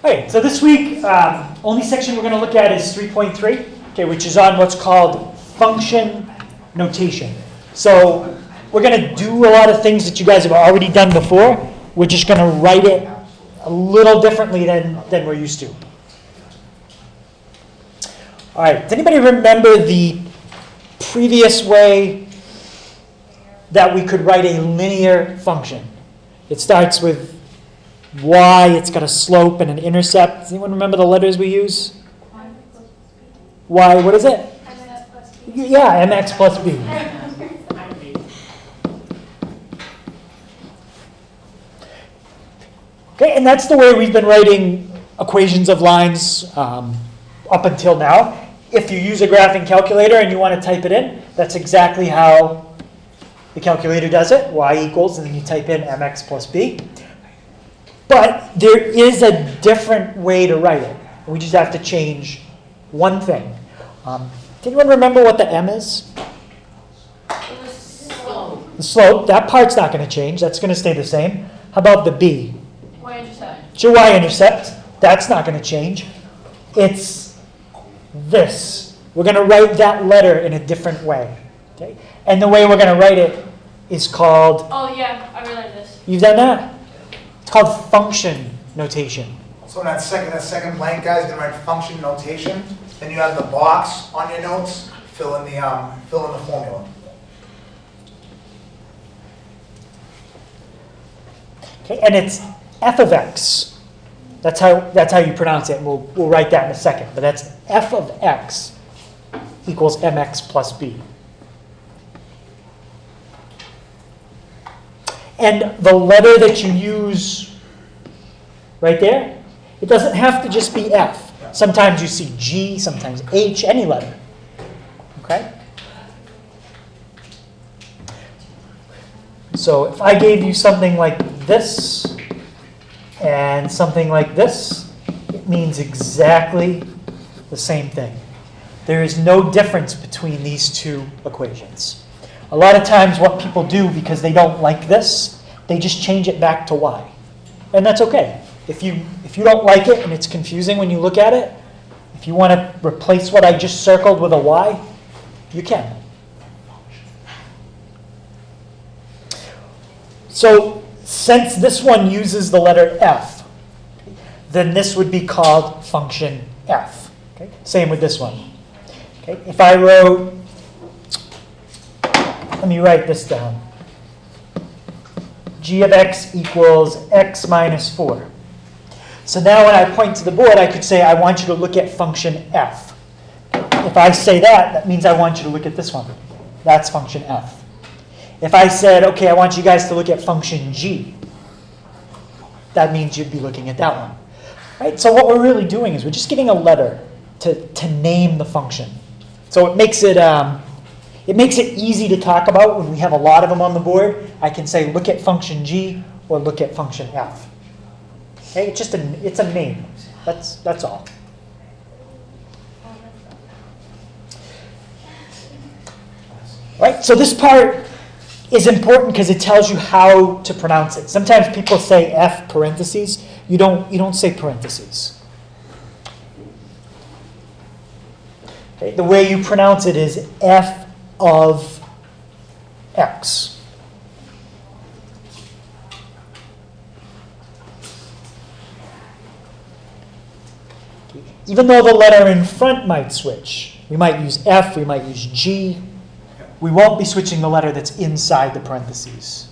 right, so this week, only section we're going to look at is 3.3, okay, which is on what's called function notation. So we're going to do a lot of things that you guys have already done before. We're just going to write it a little differently than we're used to. All right, does anybody remember the previous way that we could write a linear function? It starts with y, it's got a slope and an intercept. Does anyone remember the letters we use? Y, what is it? MX plus B. Yeah, mx plus b. Okay, and that's the way we've been writing equations of lines up until now. If you use a graphing calculator and you want to type it in, that's exactly how the calculator does it. Y equals, and then you type in mx plus b. But there is a different way to write it. We just have to change one thing. Does anyone remember what the m is? The slope. That part's not going to change. That's going to stay the same. How about the b? Y-intercept. It's your y-intercept. That's not going to change. It's this. We're going to write that letter in a different way. Okay? And the way we're going to write it is called... Oh, yeah, I realized this. You've done that? It's called function notation. So in that second blank, guys, you're gonna write function notation. Then you have the box on your notes. Fill in the formula. Okay, and it's f of x. That's how you pronounce it. And we'll write that in a second. But that's f of x equals mx plus b. And the letter that you use right there, it doesn't have to just be F. Sometimes you see G, sometimes H, any letter. Okay? So if I gave you something like this and something like this, it means exactly the same thing. There is no difference between these two equations. A lot of times what people do, because they don't like this, they just change it back to y. And that's okay. If you don't like it and it's confusing when you look at it, if you want to replace what I just circled with a y, you can. So since this one uses the letter f, then this would be called function f. Okay? Same with this one. Okay? If I wrote... Let me write this down. G of x equals x minus 4. So now when I point to the board, I could say, I want you to look at function f. If I say that, that means I want you to look at this one. That's function f. If I said, okay, I want you guys to look at function g, that means you'd be looking at that one. Right? So what we're really doing is we're just getting a letter to name the function. So it makes it easy to talk about when we have a lot of them on the board. I can say, look at function g or look at function f. Okay, it's a name. That's all. Right. So this part is important because it tells you how to pronounce it. Sometimes people say f parentheses. You don't say parentheses. Okay, the way you pronounce it is f of x. Even though the letter in front might switch, we might use F, we might use G, we won't be switching the letter that's inside the parentheses.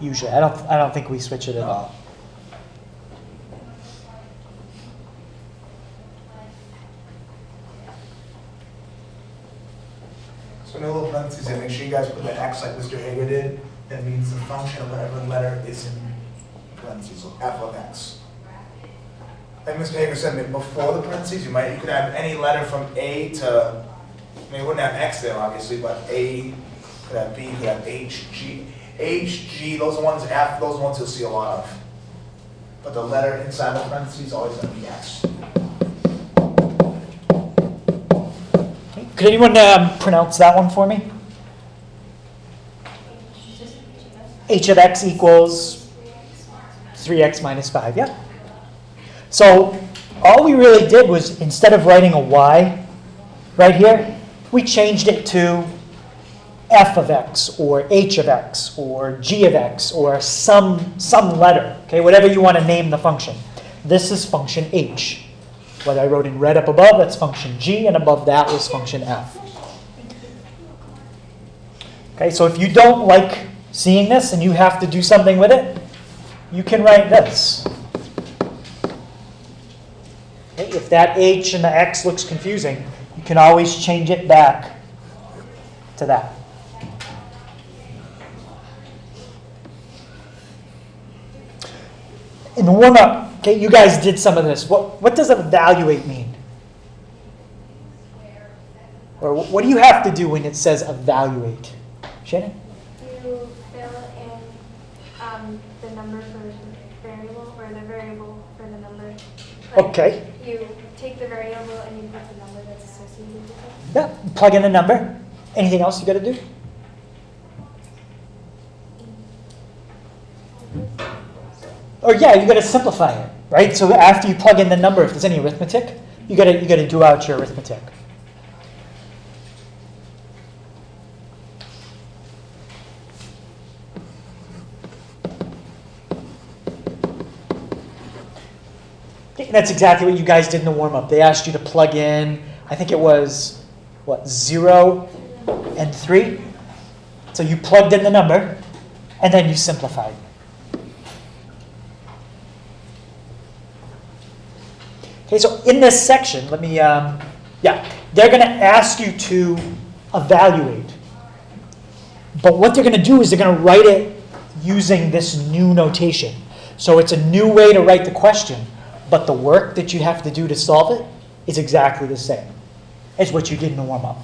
Usually, I don't think we switch it at all. So no little parentheses there. Make sure you guys put the X like Mr. Hager did. That means the function of whatever letter is in parentheses, so f of x. Like Mr. Hager said before the parentheses, you could have any letter from A to, I mean, you wouldn't have X there obviously, but A could have B, could have H, G, those are ones, F, those are ones you'll see a lot of. But the letter inside the parentheses is always going to be X. Could anyone pronounce that one for me? H of x equals 3x minus 5, yeah. So all we really did was, instead of writing a y right here, we changed it to f of x, or h of x, or g of x, or some letter, okay, whatever you want to name the function. This is function h. What I wrote in red up above, that's function g, and above that was function f. Okay, so if you don't like seeing this and you have to do something with it, you can write this. Okay, if that h and the x looks confusing, you can always change it back to that. In the warm-up, okay, you guys did some of this. What does evaluate mean? Or what do you have to do when it says evaluate? Shannon? You fill in the number for the variable, or the variable for the number. Like, Okay. You take the variable and you put the number that's associated with it. Yeah, plug in a number. Anything else you got to do? Or yeah, you got to simplify it, right? So after you plug in the number, if there's any arithmetic, you got to do out your arithmetic. Okay, that's exactly what you guys did in the warm-up. They asked you to plug in, I think it was, what, 0 and 3? So you plugged in the number, and then you simplified. Okay, so in this section, let me, they're going to ask you to evaluate. But what they're going to do is they're going to write it using this new notation. So it's a new way to write the question, but the work that you have to do to solve it is exactly the same as what you did in the warm-up.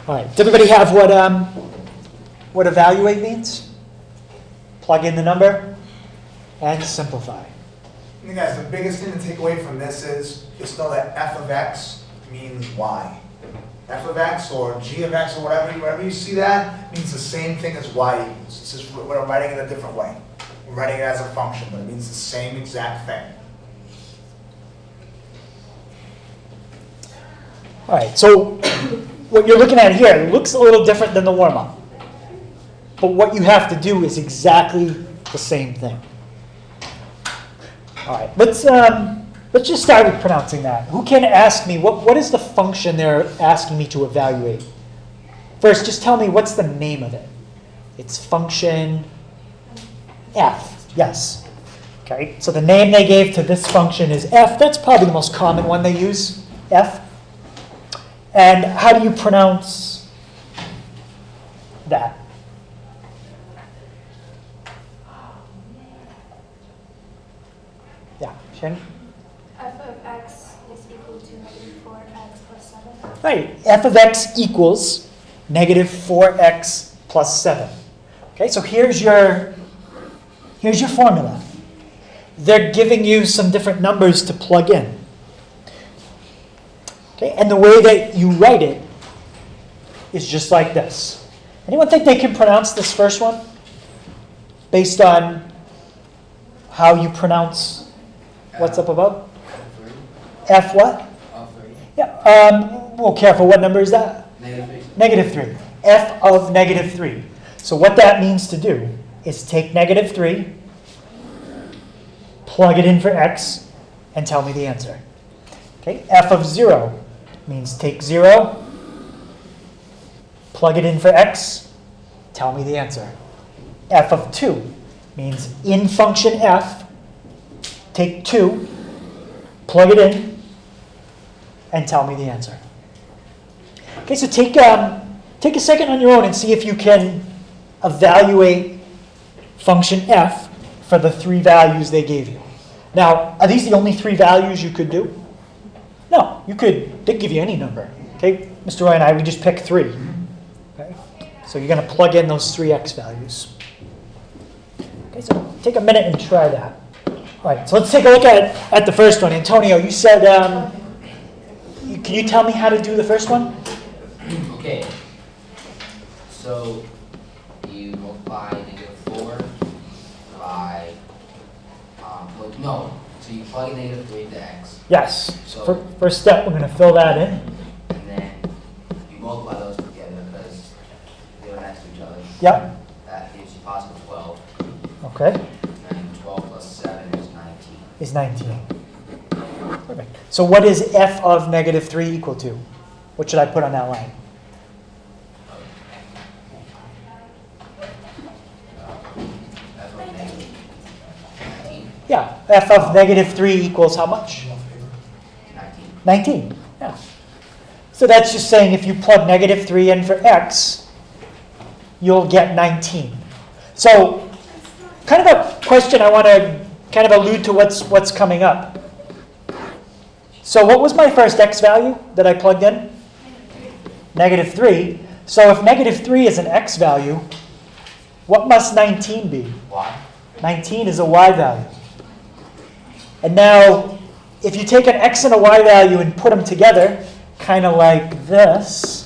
All right, does everybody have what evaluate means? Plug in the number and simplify. You guys, the biggest thing to take away from this is just know that f of x means y. F of x or g of x or whatever you see that means the same thing as y equals. It's just we're writing it a different way. We're writing it as a function, but it means the same exact thing. All right, so what you're looking at here looks a little different than the warm-up. But what you have to do is exactly the same thing. All right, let's just start with pronouncing that. Who can ask me, what is the function they're asking me to evaluate? First, just tell me what's the name of it. It's function f, yes. Okay, so the name they gave to this function is f. That's probably the most common one they use, f. And how do you pronounce that? Yeah, Shannon? F of x is equal to negative 4x plus 7. Right, f of x equals negative 4x plus 7. Okay, so here's your formula. They're giving you some different numbers to plug in. Okay, and the way that you write it is just like this. Anyone think they can pronounce this first one? Based on how you pronounce what's up above? F what? Yeah, well, careful, what number is that? Negative 3. F of negative 3. So what that means to do is take negative 3, plug it in for x, and tell me the answer. Okay, f of 0 means take 0, plug it in for x, tell me the answer. F of 2 means in function f, take 2, plug it in, and tell me the answer. Okay, so take a second on your own and see if you can evaluate function f for the 3 values they gave you. Now, are these the only 3 values you could do? No, they give you any number. Okay, Mr. Roy and I, we just pick 3. Okay, so you're going to plug in those 3x values. Okay, so take a minute and try that. All right, so let's take a look at the first one. Antonio, you said, can you tell me how to do the first one? Okay, so you multiply negative 4 So you plug in -3 into x, Yes. So- First step, we're going to fill that in. and then you multiply those together because they're next to each other. Yep. That gives you positive 12. Okay. And 12 plus 7 is 19. Is 19. Perfect. So what is f of -3 equal to? What should I put on that line? That's what negative 19. Yeah, f of -3 equals how much? 19. 19. Yeah. So that's just saying if you plug -3 in for x, you'll get 19. So kind of a question I want to kind of allude to what's coming up. So what was my first x value that I plugged in? -3. So if -3 is an x value, what must 19 be? Why? 19 is a y value. And now, if you take an x and a y value and put them together, kind of like this,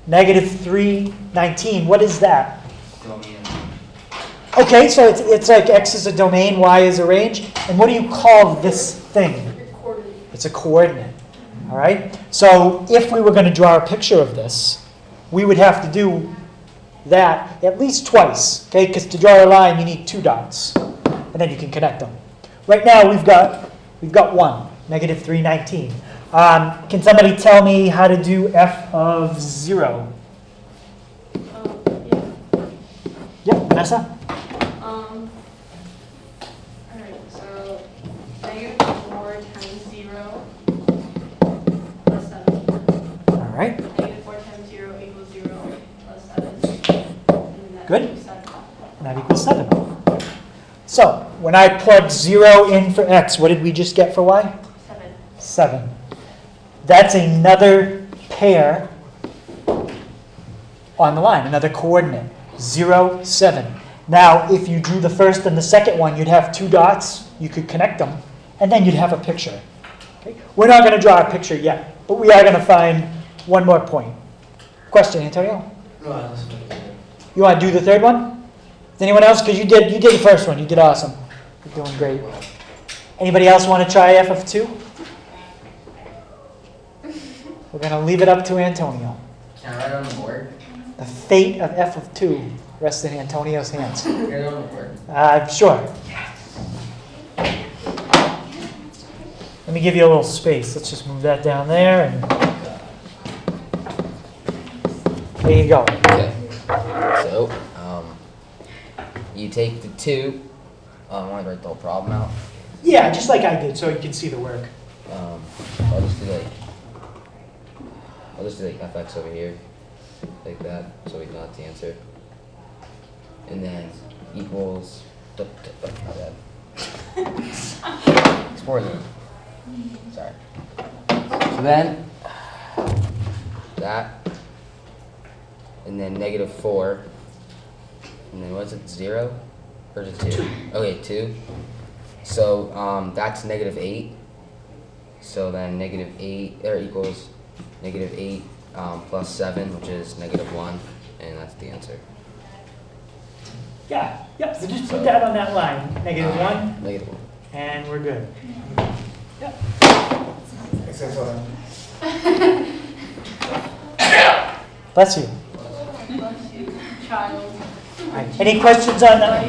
-3, 19, what is that? Domain. Okay, so it's like x is a domain, y is a range. And what do you call this thing? It's a coordinate. All right? So if we were going to draw a picture of this, we would have to do that at least twice. Okay? Because to draw a line, you need 2 dots. And then you can connect them. Right now, we've got one, -3, 19. Can somebody tell me how to do f of 0? Yeah. Yep, Vanessa? Alright, so -4 times 0 plus 7. All right. -4 times 0 equals 0 plus 7. And that Good. equals 7. And that equals 7. So, when I plug 0 in for x, what did we just get for y? 7. 7. That's another pair on the line, another coordinate. 0, 7. Now, if you drew the first and the second one, you'd have 2 dots. You could connect them, and then you'd have a picture. Okay? We're not going to draw a picture yet, but we are going to find one more point. Question, Antonio? No, I listened to it. You want to do the third one? Does anyone else? Because you did the first one. You did awesome. You're doing great. Anybody else want to try f of 2? We're going to leave it up to Antonio. Can I write it on the board? The fate of f of 2 rests in Antonio's hands. Write it on the board. Sure. Let me give you a little space. Let's just move that down there, and there you go. Okay. So, you take the 2. I want to write the whole problem out. Yeah, just like I did, so you can see the work. I'll just do like fx over here, like that, so we know that's the answer. And then equals. My bad. Explore them. Sorry. So then that, and then -4, and then what's it, 0? Or is it 2? Okay, 2. So that's -8. So then -8 equals -8 plus 7, which is -1, and that's the answer. Yeah, yep. So just put that on that line. -1, -1. and we're good. Yep. I said so then. Bless you. Bless you, child. All right. Any questions on that?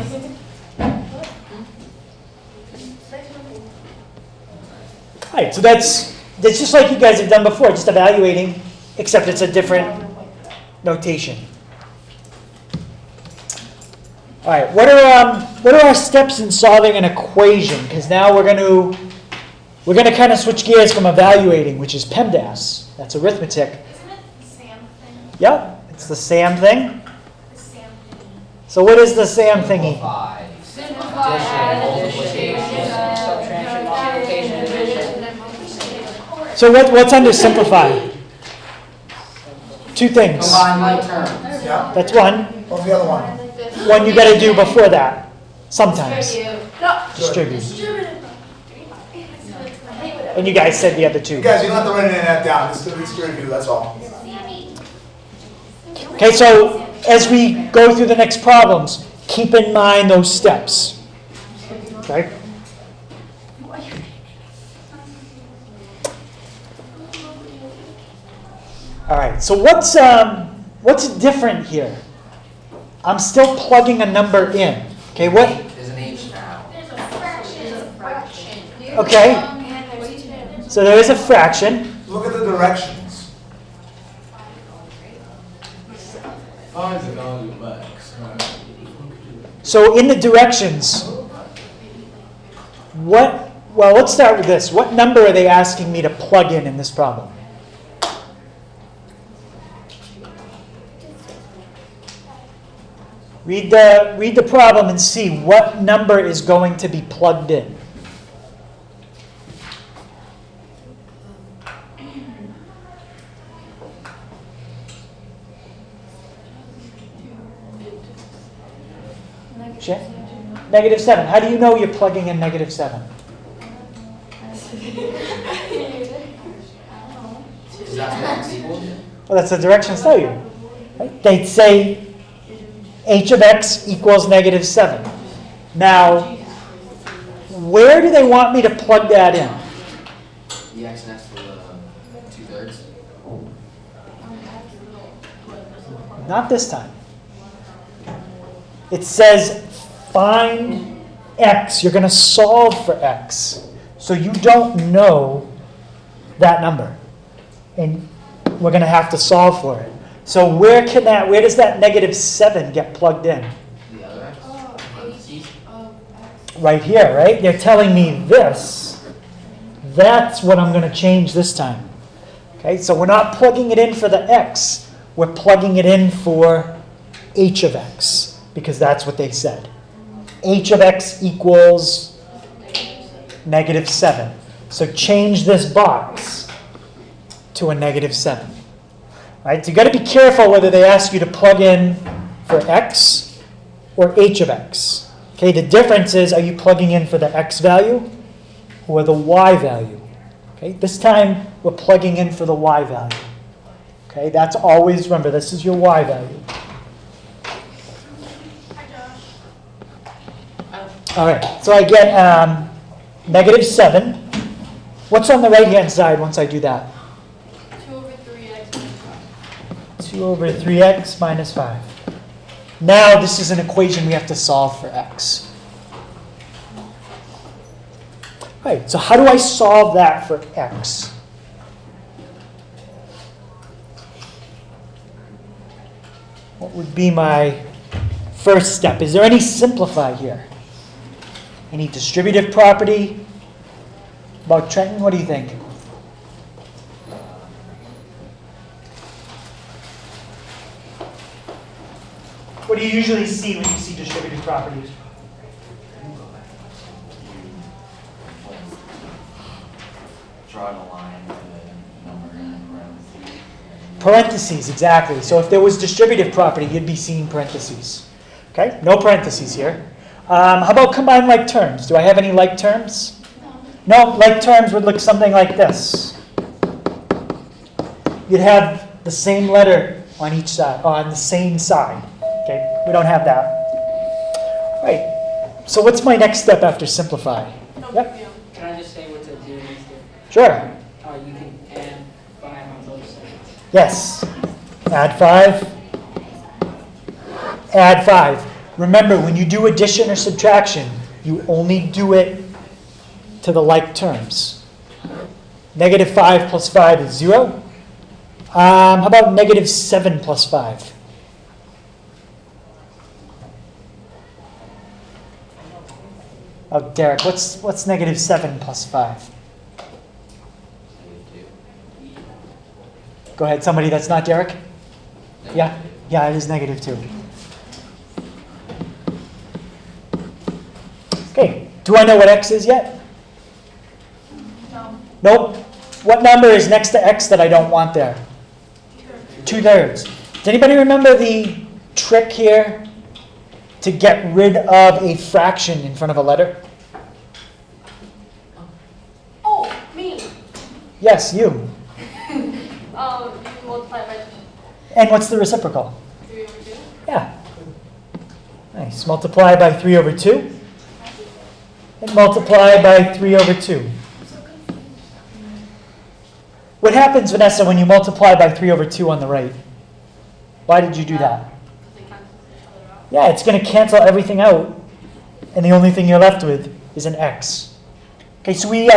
All right, so that's just like you guys have done before, just evaluating, except it's a different notation. All right, what are our steps in solving an equation? Because now we're going to kind of switch gears from evaluating, which is PEMDAS. That's arithmetic. Isn't it the SAM thing? Yep, it's the SAM thing. The SAM thing. So what is the SAM thingy? Simplify. Simplify. Addition, multiplication, subtraction, multiplication, division. So what's under simplify? 2 things. Combine like terms. Yeah? That's one. What's the other one? One you got to do before that. Sometimes. No. Distribute. Distributed. And you guys said the other 2. You guys, you don't have to write any of that down, just to review, that's all. Okay, so as we go through the next problems, keep in mind those steps. Okay? All right, so what's different here? I'm still plugging a number in. Okay, what? There's an H now. There's a fraction. Okay, And there's two. so there is a fraction. Look at the directions. Find the value of x. So in the directions, well, let's start with this. What number are they asking me to plug in this problem? Read the problem and see what number is going to be plugged in. -7. How do you know you're plugging in -7? Is that what x equals? Well, that's the directions tell you. Right? They'd say h of x equals -7. Now, where do they want me to plug that in? The x next to the 2/3. Not this time. It says find x. You're going to solve for x. So you don't know that number. And we're going to have to solve for it. So where does that -7 get plugged in? The other x? Parentheses. Right here, right? They're telling me this. That's what I'm going to change this time. Okay, so we're not plugging it in for the x. We're plugging it in for h of x, because that's what they said. H of x equals -7. So change this box to a -7. Right? So you got to be careful whether they ask you to plug in for x or h of x. Okay, the difference is, are you plugging in for the x value or the y value? Okay, this time we're plugging in for the y value. Okay, that's always, remember, this is your y value. All right, so I get -7. What's on the right-hand side once I do that? 2 over 3x minus 5. Now this is an equation we have to solve for x. All right, so how do I solve that for x? What would be my first step? Is there any simplify here? Any distributive property? About Trenton, what do you think? What do you usually see when you see distributive properties? Draw the line with the number in parentheses. Parentheses, exactly. So if there was distributive property, you'd be seeing parentheses. Okay, no parentheses here. How about combined like terms? Do I have any like terms? No, like terms would look something like this. You'd have the same letter on each side, on the same side. Okay, we don't have that. Right. So what's my next step after simplify? Yep. Can I just say what to do next to? Sure. You can add 5 on both sides. Yes. Add 5. Add 5. Remember, when you do addition or subtraction, you only do it to the like terms. -5 plus 5 is 0. How about -7 plus 5? Oh, Derek, what's -7 plus 5? Go ahead, somebody that's not Derek? Yeah, it is -2. Okay, do I know what x is yet? No. Nope. What number is next to x that I don't want there? 2/3. Does anybody remember the trick here to get rid of a fraction in front of a letter? Oh, me. Yes, you. You multiply by And what's the reciprocal? 3 over 2. Yeah. Nice. Multiply by 3 over 2. And multiply by 3 over 2. What happens, Vanessa, when you multiply by 3 over 2 on the right? Why did you do that? They cancel each other out. Yeah, it's going to cancel everything out, and the only thing you're left with is an x. Okay, so we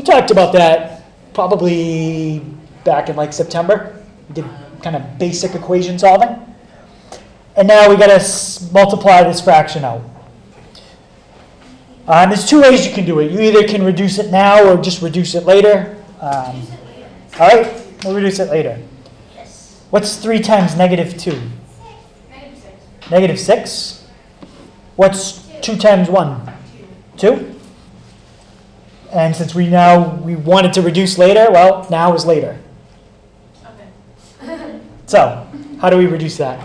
talked about that probably back in like September. We did kind of basic equation solving. And now we got to multiply this fraction out. There's two ways you can do it. You either can reduce it now or just reduce it later. All right, we'll reduce it later. Yes. What's 3 times negative 2? -6. Negative 6? What's 2 times 1? 2? And since we wanted to reduce later, well, now is later. Okay. So, how do we reduce that?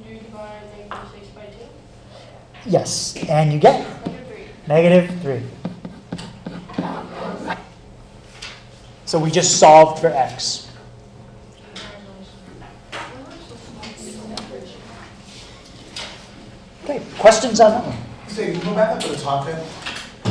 You divide -6 by 2. Yes, and you get -3. -3. So we just solved for x. Okay, questions on that one? So you can go back up to the top there.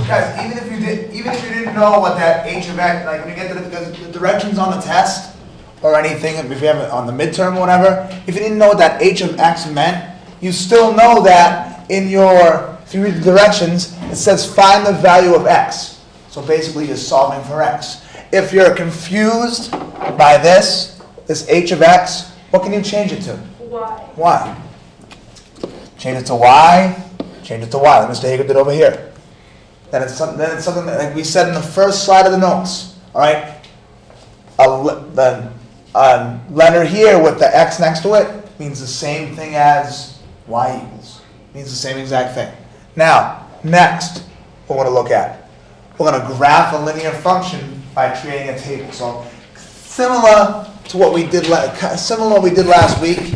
Guys, even if you didn't know what that h of x, like when you get to the directions on the test or anything, if you have it on the midterm or whatever, if you didn't know what that h of x meant, you still know that if you read the directions, it says find the value of x. So basically you're solving for x. If you're confused by this h of x, what can you change it to? Why? Y. Change it to y, change it to y, like Mr. Hager did over here. Then it's something that, like we said in the first slide of the notes, all right? A letter here with the x next to it means the same thing as y equals. Means the same exact thing. Now, next, we're going to look at. We're going to graph a linear function by creating a table. So, similar to what we did last week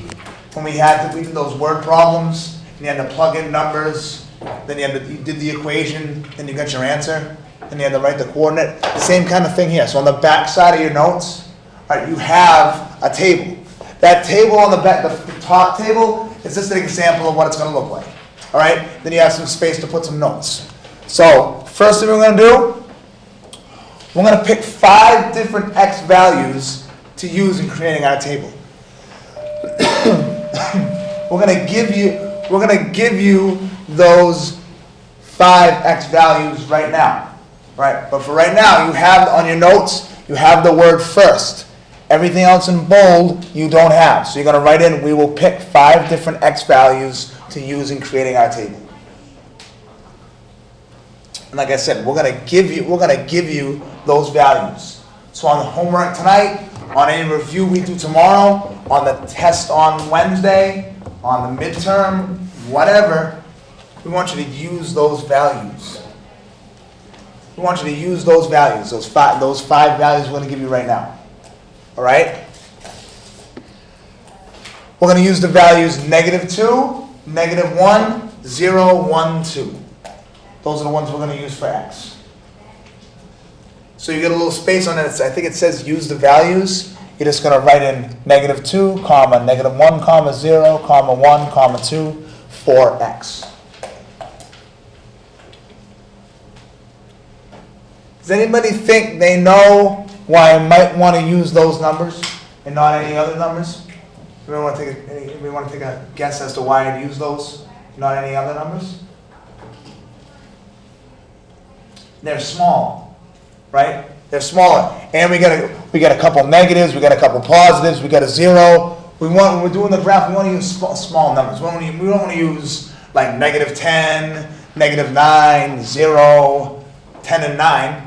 when we did those word problems. And you had to plug in numbers, then you did the equation, then you got your answer, then you had to write the coordinate. Same kind of thing here. So on the back side of your notes, all right, you have a table. That table on the back, the top table, is just an example of what it's going to look like. All right. Then you have some space to put some notes. So first thing we're going to do, we're going to pick 5 different x values to use in creating our table. We're going to give you those 5 x values right now. Right? But for right now, you have on your notes, you have the word first. Everything else in bold, you don't have. So you're going to write in, we will pick 5 different x values to use in creating our table. And like I said, we're going to give you those values. So on the homework tonight, on any review we do tomorrow, on the test on Wednesday, on the midterm, whatever, we want you to use those values. We want you to use those values, those five values we're going to give you right now. All right? We're going to use the values -2, -1, 0, 1, 2. Those are the ones we're going to use for x. So you get a little space on it. I think it says use the values. You're just going to write in -2, comma, -1, comma, 0, comma, 1, comma, 2 for x. Does anybody think they know why I might want to use those numbers and not any other numbers? Anybody want to take a guess as to why I'd use those, not any other numbers? They're small, right? They're smaller, and we got a couple negatives, we got a couple positives, we got a 0. When we're doing the graph, we want to use small numbers. We don't want to use like -10, -9, 0, 10, and 9.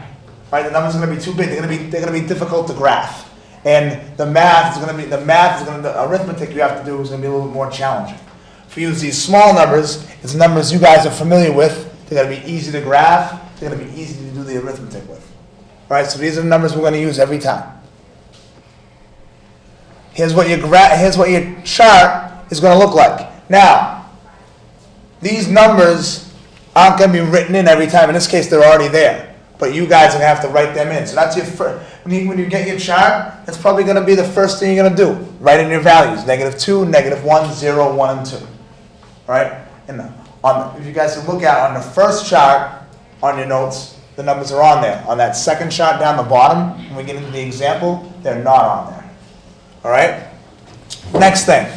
Right? The numbers are going to be too big. They're going to be difficult to graph, and the arithmetic you have to do is going to be a little bit more challenging. If we use these small numbers, it's numbers you guys are familiar with. They're going to be easy to graph. They're going to be easy to do the arithmetic with. All right, so these are the numbers we're going to use every time. Here's what your chart is going to look like. Now, these numbers aren't going to be written in every time. In this case, they're already there. But you guys are going to have to write them in. So that's your first. When you get your chart, that's probably going to be the first thing you're going to do. Write in your values. -2, -1, 0, 1, and 2. All right? And if you guys look at on the first chart on your notes, the numbers are on there. On that second chart down the bottom, when we get into the example, they're not on there. All right? Next thing.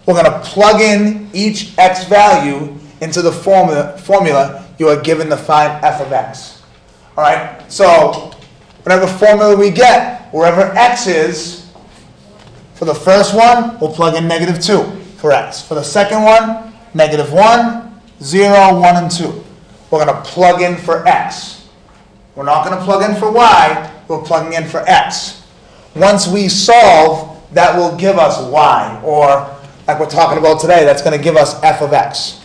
We're going to plug in each x value into the formula you are given to find f of x. All right? So, whatever formula we get, wherever x is, for the first one, we'll plug in -2 for x. For the second one, -1, 0, 1, and 2. We're going to plug in for x. We're not going to plug in for y, we're plugging in for x. Once we solve, that will give us y, or like we're talking about today, that's going to give us f of x.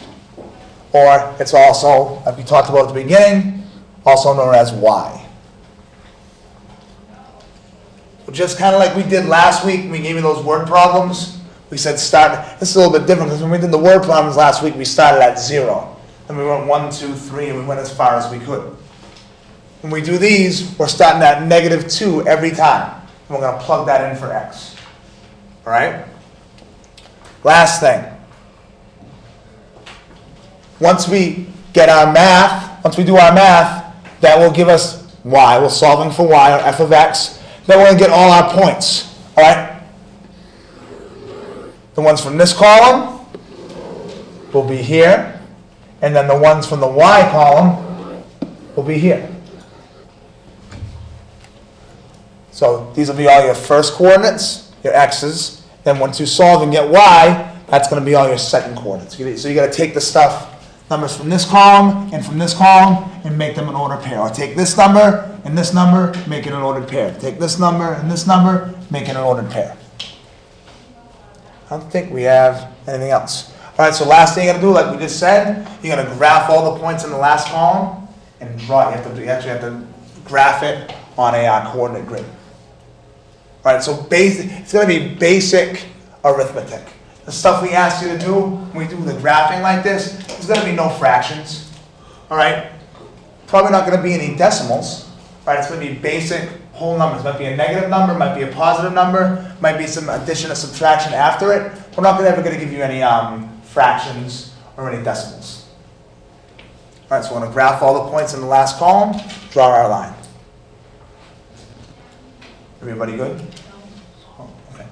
Or it's also, like we talked about at the beginning, also known as y. Just kind of like we did last week, we gave you those word problems. We said start, this is a little bit different because when we did the word problems last week, we started at 0. And we went 1, 2, 3, and we went as far as we could. When we do these, we're starting at -2 every time. And we're going to plug that in for x. All right? Last thing. Once we get our math, once we do our math, that will give us y. We're solving for y, or f of x. Then we're going to get all our points. All right? The ones from this column will be here. And then the ones from the y column will be here. So these will be all your first coordinates, your x's. Then once you solve and get y, that's going to be all your second coordinates. So you got to take the stuff, numbers from this column, and make them an ordered pair. Or take this number, make it an ordered pair. Take this number, and this number, make it an ordered pair. I don't think we have anything else. All right, so last thing you're going to do, like we just said, you're going to graph all the points in the last column and draw. You actually have to graph it on a coordinate grid. All right, so it's going to be basic arithmetic. The stuff we ask you to do when we do the graphing like this, there's going to be no fractions. All right, probably not going to be any decimals. All right, it's going to be basic whole numbers. Might be a negative number, might be a positive number, might be some addition or subtraction after it. We're not ever going to give you any fractions or any decimals. All right, so we're going to graph all the points in the last column, draw our line. Everybody good? Oh, okay.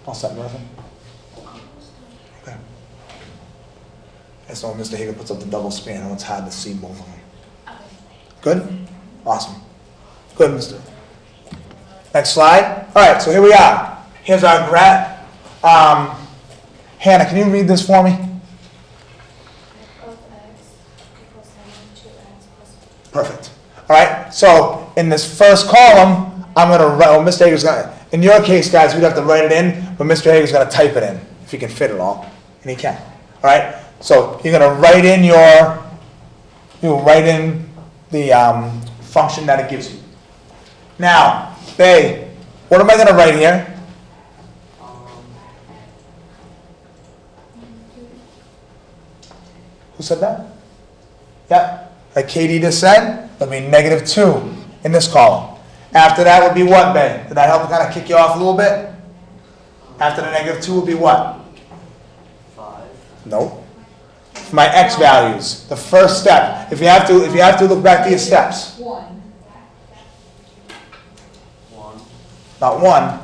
All set, Martha? Okay. So when Mr. Hager puts up the double span, I know it's hard to see both of them. Good? Awesome. Good, Mr. Next slide. All right, so here we are. Here's our graph. Hannah, can you read this for me? Perfect. All right, so in this first column, I'm going to write, well, Mr. Hager's going to, in your case, guys, we'd have to write it in, but Mr. Hager's going to type it in, if he can fit it all, and he can. All right, so you're going to write in the function that it gives you. Now, Bay, what am I going to write here? Who said that? Yeah, like Katie just said, it'll be -2 in this column. After that would be what, Bay? Did that help kind of kick you off a little bit? After the -2 would be what? 5. Nope. My x values. The first step. If you have to look back to your steps. 1. Not 1.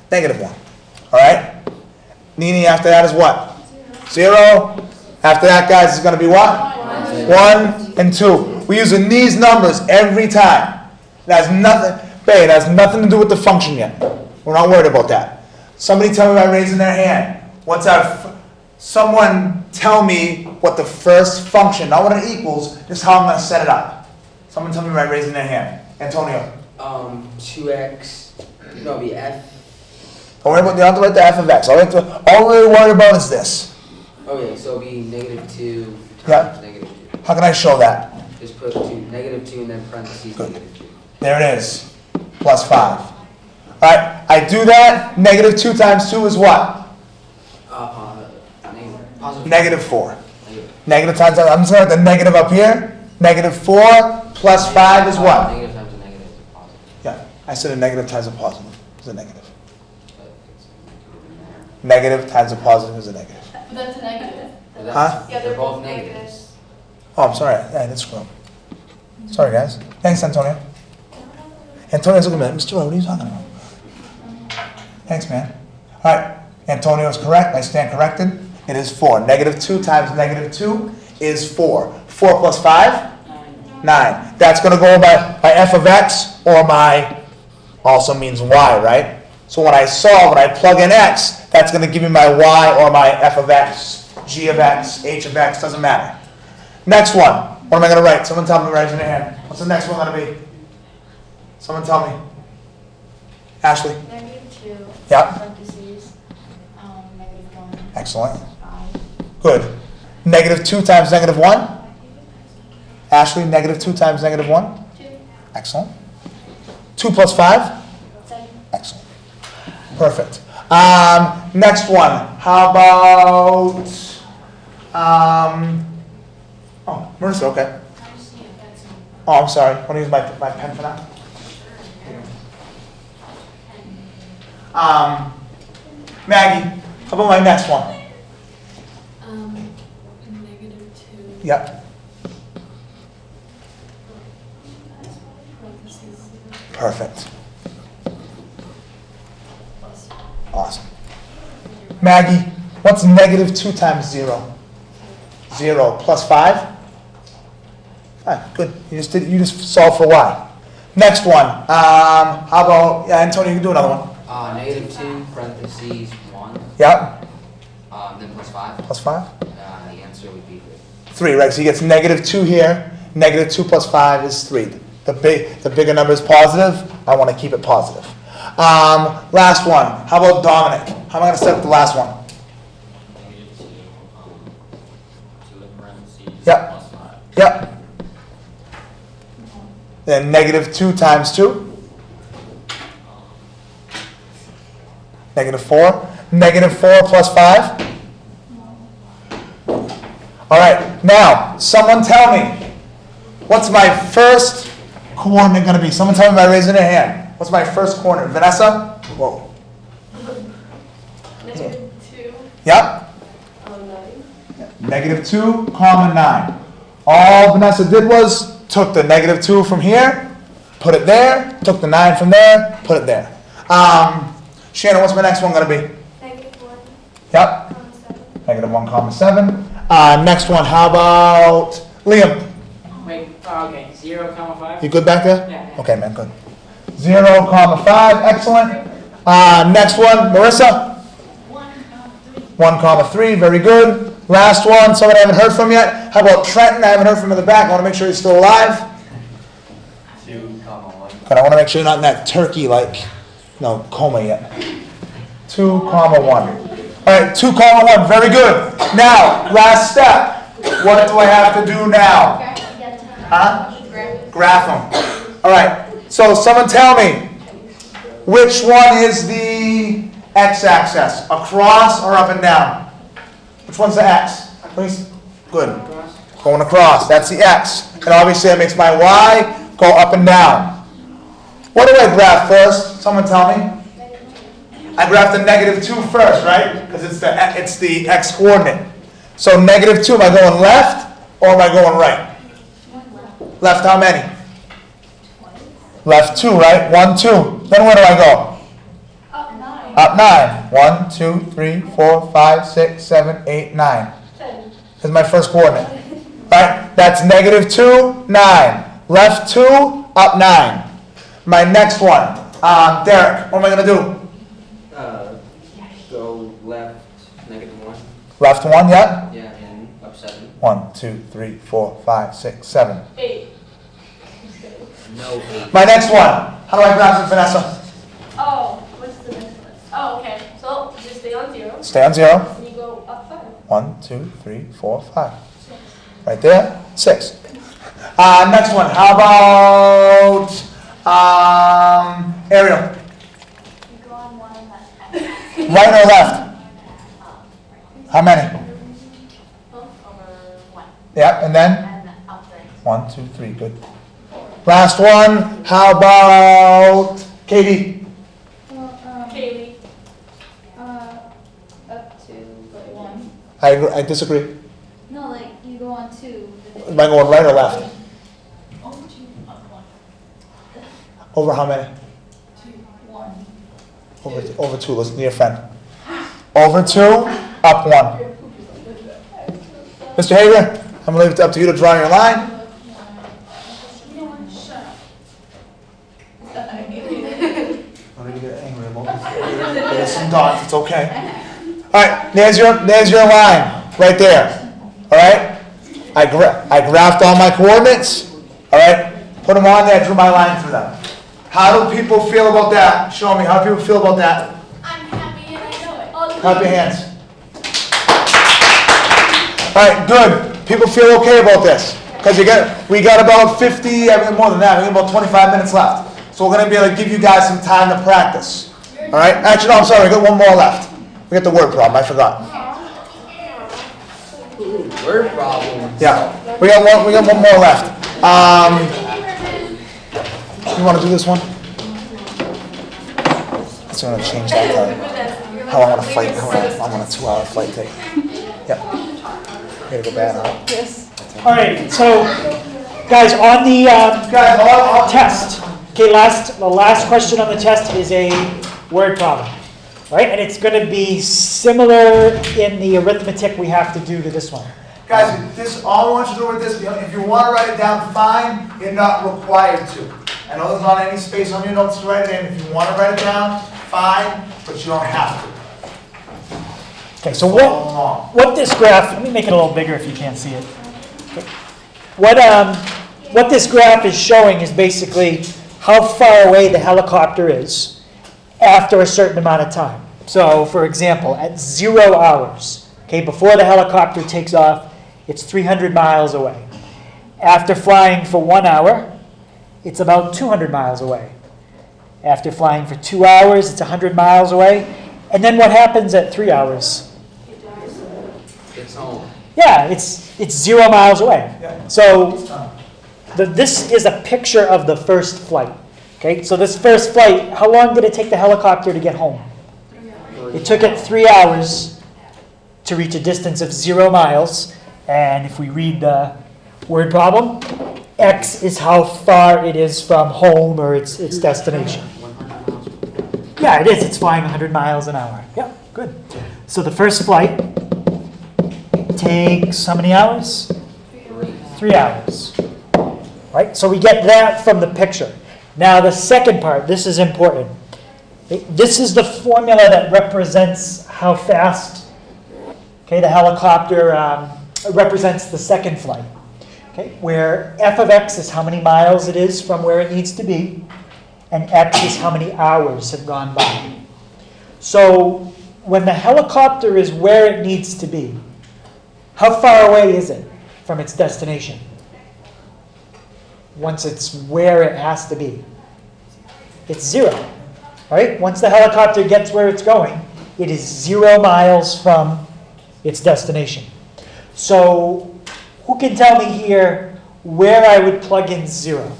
-1. All right? Nini, after that is what? 0. After that, guys, is going to be what? 1 and 2. We're using these numbers every time. It has nothing to do with the function yet. We're not worried about that. Somebody tell me by raising their hand. Someone tell me what the first function, not what it equals, just how I'm going to set it up. Someone tell me by raising their hand. Antonio. 2x, no, it'll be f. Don't worry about, you don't have to write the f of x. All we're really worried about is this. Okay, so it'll be -2 Yeah. times -2. How can I show that? Just put -2 and then parentheses Good. -2. There it is. Plus 5. All right, I do that. -2 times 2 is what? Positive. -4. Negative times, I'm just gonna write the negative up here. Negative 4 plus 5 is what? Negative times a negative is a positive. Yeah, I said a negative times a positive is a negative. But it's Negative times a positive is a negative. But that's a negative. But that's- Huh? Yeah, They're both negatives. Oh, I'm sorry, I did screw up. Sorry, guys. Thanks, Antonio. Antonio's looking at me, Mr. Rowe, what are you talking about? Thanks, man. All right, Antonio is correct, I stand corrected. It is 4. Negative 2 times negative 2 is 4. 4 plus 5? 9. That's going to go by f of x, or my, also means y, right? So when I plug in x, that's going to give me my y or my f of x, g of x, h of x, doesn't matter. Next one, what am I going to write? Someone tell me, raise your hand. What's the next one going to be? Someone tell me. Ashley? -2. Yeah. Parentheses, -1. Excellent. 5. Good. Negative 2 times negative 1? Ashley, negative 2 times negative 1? 2. Excellent. 2 plus 5? 7. Excellent. Perfect. Next one. How about, oh, Marissa, okay. Oh, I'm sorry. Want to use my pen for that? Maggie, how about my next one? -2. Yep. Perfect. Awesome. Maggie, what's negative 2 times 0? 0 plus 5? 5. Good. You just solved for y. Next one. How about, yeah, Antonio, you can do another one. Negative 2, parentheses, 1, Yep. then plus 5. Plus 5? The answer would be 3, right? So he gets negative 2 here. Negative 2 plus 5 is 3. The bigger number is positive. I want to keep it positive. Last one. How about Dominic? How am I going to set up the last one? Yep. Plus 5. Yep. Then negative 2 times 2. Negative 4. Negative 4 plus 5. All right. Now, someone tell me, what's my first coordinate going to be? Someone tell me by raising their hand. What's my first coordinate? Vanessa? Whoa. -2. Yep. 9. Negative 2, comma 9. All Vanessa did was took the negative 2 from here, put it there, took the 9 from there, put it there. Shannon, what's my next one going to be? -1, Yep. 7. Negative 1, comma 7. Next one, how about Liam? Wait, okay, 0, 5? You good back there? Yeah. Okay, man, good. 0, comma 5, excellent. Next one, Marissa? 1, comma 3, very good. Last one, someone I haven't heard from yet. How about Trenton? I haven't heard from him in the back. I want to make sure he's still alive. 2, 1. But I want to make sure you're not in that turkey, coma yet. 2, comma 1. All right, 2, comma 1, very good. Now, last step. What do I have to do now? Huh? Graph them. All right, so someone tell me, which one is the x-axis? Across or up and down? Which one's the x? Please. Good. Going across. That's the x. And obviously that makes my y go up and down. What do I graph first? Someone tell me. I graph the negative 2 first, right? Because it's the x coordinate. So negative 2, am I going left or am I going right? Left how many? Left 2, right? 1, 2. Then where do I go? Up 9. Up 9. 1, 2, 3, 4, 5, 6, 7, 8, 9. 10. This is my first coordinate. Right? That's negative 2, 9. Left 2, up 9. My next one. Derek, what am I going to do? Go left, -1. Left 1, yeah? Yeah, and up 7. 1, 2, 3, 4, 5, 6, 7. 8. No 8. My next one. How do I graph it, Vanessa? Oh, what's the next one? Oh, okay. So just stay on 0. Stay on 0. And you go up 5. 1, 2, 3, 4, 5. Right there. 6. Next one. How about Ariel? You go on 1 left. Right or left? How many? Over 1. Yeah, and then? And up there. 1, 2, 3, good. Last one, how about Katie? Well, Kaylee. Up to like 1. I disagree. No, like you go on 2. Am I going right or left? Oh, 2, up 1. Over how many? 2, 1. Over 2, listen to your friend. Over 2, up 1. Mr. Hager, I'm going to leave it up to you to draw your line. I'm going to get angry about it. There's some dots, it's okay. All right, there's your line, right there. All right? I graphed all my coordinates. All right? Put them on there, drew my line through them. How do people feel about that? Show me, how do people feel about that? I'm happy and I know it. Clap your hands. All right, good. People feel okay about this. Because we got about 50, I mean more than that, we got about 25 minutes left. So we're going to be able to give you guys some time to practice. All right? Actually, no, I'm sorry, we got one more left. We got the word problem, I forgot. Word problems. Yeah, we got one more left. You want to do this one? It's going to change that time. How I want to fight, I want a 2-hour flight take. Yep. Gotta go bad, huh? Yes. All right, so guys, on the Guys, all test, okay, the last question on the test is a word problem, right? And it's going to be similar in the arithmetic we have to do to this one. Guys, this, all I want you to do with this, if you want to write it down, fine. You're not required to. I know there's not any space on your notes to write it in. If you want to write it down, fine, but you don't have to. Okay, so Follow along. what this graph, let me make it a little bigger if you can't see it. Okay. What this graph is showing is basically how far away the helicopter is after a certain amount of time. So, for example, at 0 hours, okay, before the helicopter takes off, it's 300 miles away. After flying for 1 hour, it's about 200 miles away. After flying for 2 hours, it's 100 miles away. And then what happens at 3 hours? It's home. Yeah, it's 0 miles away. Yeah. So this is a picture of the first flight. Okay, so this first flight, how long did it take the helicopter to get home? It took it 3 hours to reach a distance of 0 miles. And if we read the word problem, x is how far it is from home or its destination. 100 miles. Yeah, it is. It's flying 100 miles an hour. Yeah, good. So the first flight takes how many hours? 3 hours. Right? So we get that from the picture. Now the second part, this is important. This is the formula that represents how fast, okay, the helicopter represents the second flight. Okay, where f of x is how many miles it is from where it needs to be, and x is how many hours have gone by. So when the helicopter is where it needs to be, how far away is it from its destination? Once it's where it has to be. It's 0, right? Once the helicopter gets where it's going, it is 0 miles from its destination. So who can tell me here where I would plug in 0?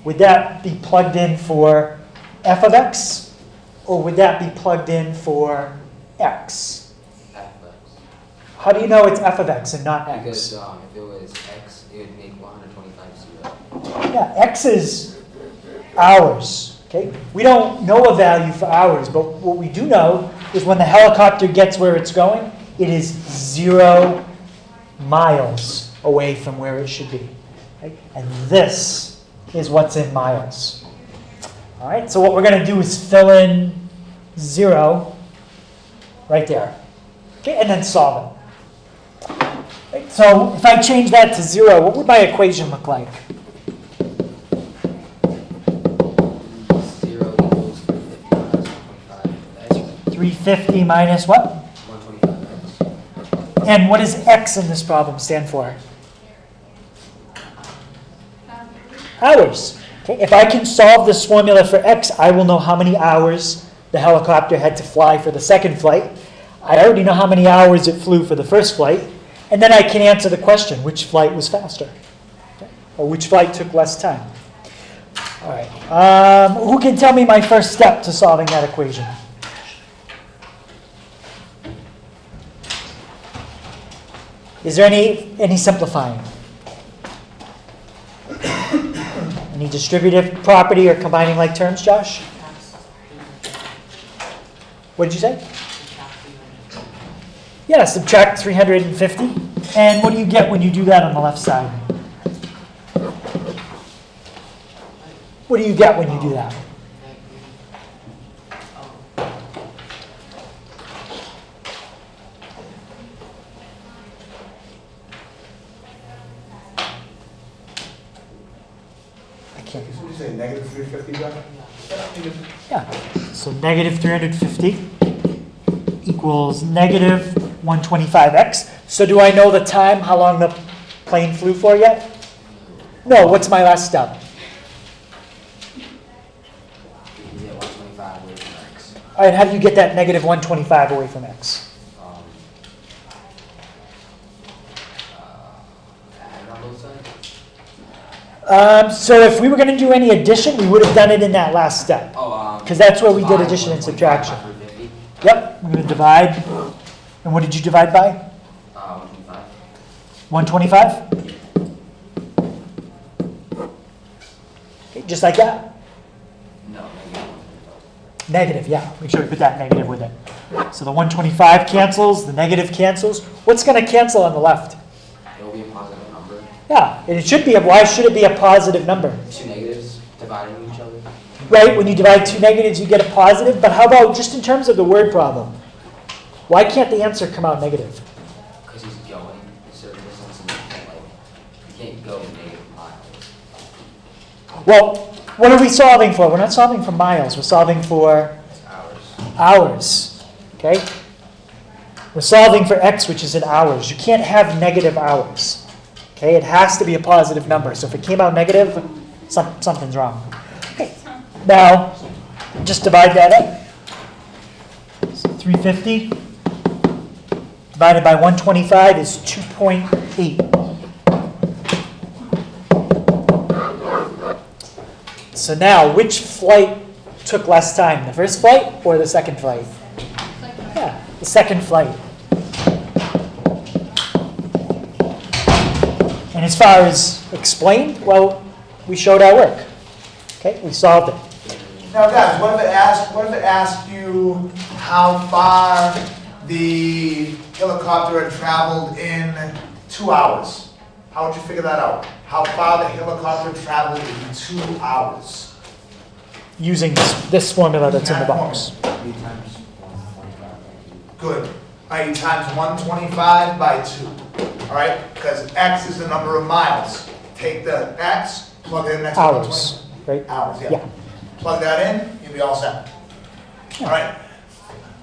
Would that be plugged in for f of x? Or would that be plugged in for x? FX. How do you know it's f of x and not x? Because if it was X, it would make 125 0. Yeah, x is hours. Okay? We don't know a value for hours, but what we do know is when the helicopter gets where it's going, it is 0 miles away from where it should be. Right? And this is what's in miles. All right, so what we're going to do is fill in 0 right there. Okay, and then solve it. Right, so if I change that to 0, what would my equation look like? 0 equals 350 minus what? 125x. And what does x in this problem stand for? Hours. Okay, if I can solve this formula for x, I will know how many hours the helicopter had to fly for the second flight. I already know how many hours it flew for the first flight. And then I can answer the question, which flight was faster? Okay. Or which flight took less time? All right. Who can tell me my first step to solving that equation? Is there any simplifying? Any distributive property or combining like terms, Josh? What did you say? Yeah, subtract 350. And what do you get when you do that on the left side? What do you get when you do that? I can't. What did you say, negative 350, John? Yeah, so negative 350 equals negative 125x. So do I know the time, how long the plane flew for yet? No, what's my last step? You get 125 away from X. All right, how do you get that negative 125 away from x? Add on both sides? So if we were going to do any addition, we would have done it in that last step. Oh, Because that's where we did divide addition and 125 subtraction. by 350. Yep, we're going to divide. And what did you divide by? 125. 125? Okay, just like that. No, negative 125. Negative, yeah. Make sure we put that negative with it. So the 125 cancels, the negative cancels. What's going to cancel on the left? It will be a positive number. Yeah, and it should be. Why should it be a positive number? Two negatives dividing each other. Right, when you divide two negatives, you get a positive. But how about just in terms of the word problem? Why can't the answer come out negative? Because he's going a certain distance and you can't go negative miles. Well, what are we solving for? We're not solving for miles. We're solving for It's hours. hours. Okay? We're solving for x, which is in hours. You can't have negative hours. Okay? It has to be a positive number. So if it came out negative, something's wrong. Okay. Now, just divide that up. So 350 divided by 125 is 2.8. So now, which flight took less time? The first flight or the second flight? Yeah, the second flight. And as far as explained, well, we showed our work. Okay, we solved it. Now, guys, what if it asked you how far the helicopter had traveled in 2 hours? How would you figure that out? How far the helicopter traveled in 2 hours? Using this formula that's in the box. 3 times 125. Good. All right, you times 125 by 2. All right, because x is the number of miles. Take the x, plug it in next to Hours, right? Hours, yeah. Yeah. Plug that in, you'll be all set. All right.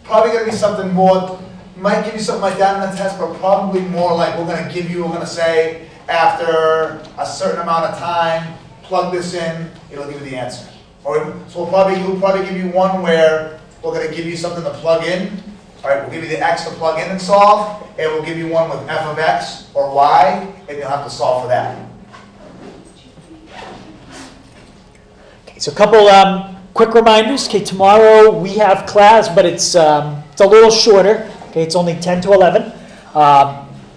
Probably gonna be something more, might give you something like that in the test, but probably more like we're gonna say, after a certain amount of time, plug this in, it'll give you the answer. Or, so we'll probably give you one where we're gonna give you something to plug in. All right, we'll give you the x to plug in and solve, and we'll give you one with f of x or y, and you'll have to solve for that. Okay, so a couple quick reminders. Okay, tomorrow we have class, but it's a little shorter. Okay, it's only 10 to 11.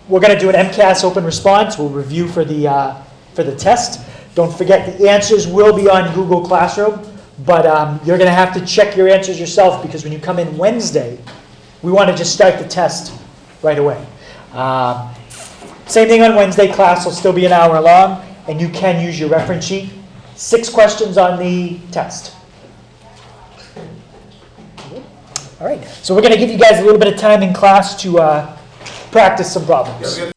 We're going to do an MCAS open response. We'll review for the test. Don't forget the answers will be on Google Classroom, but you're going to have to check your answers yourself because when you come in Wednesday, we want to just start the test right away. Same thing on Wednesday. Class will still be an hour long, and you can use your reference sheet. 6 questions on the test. All right, so we're going to give you guys a little bit of time in class to practice some problems. Yeah,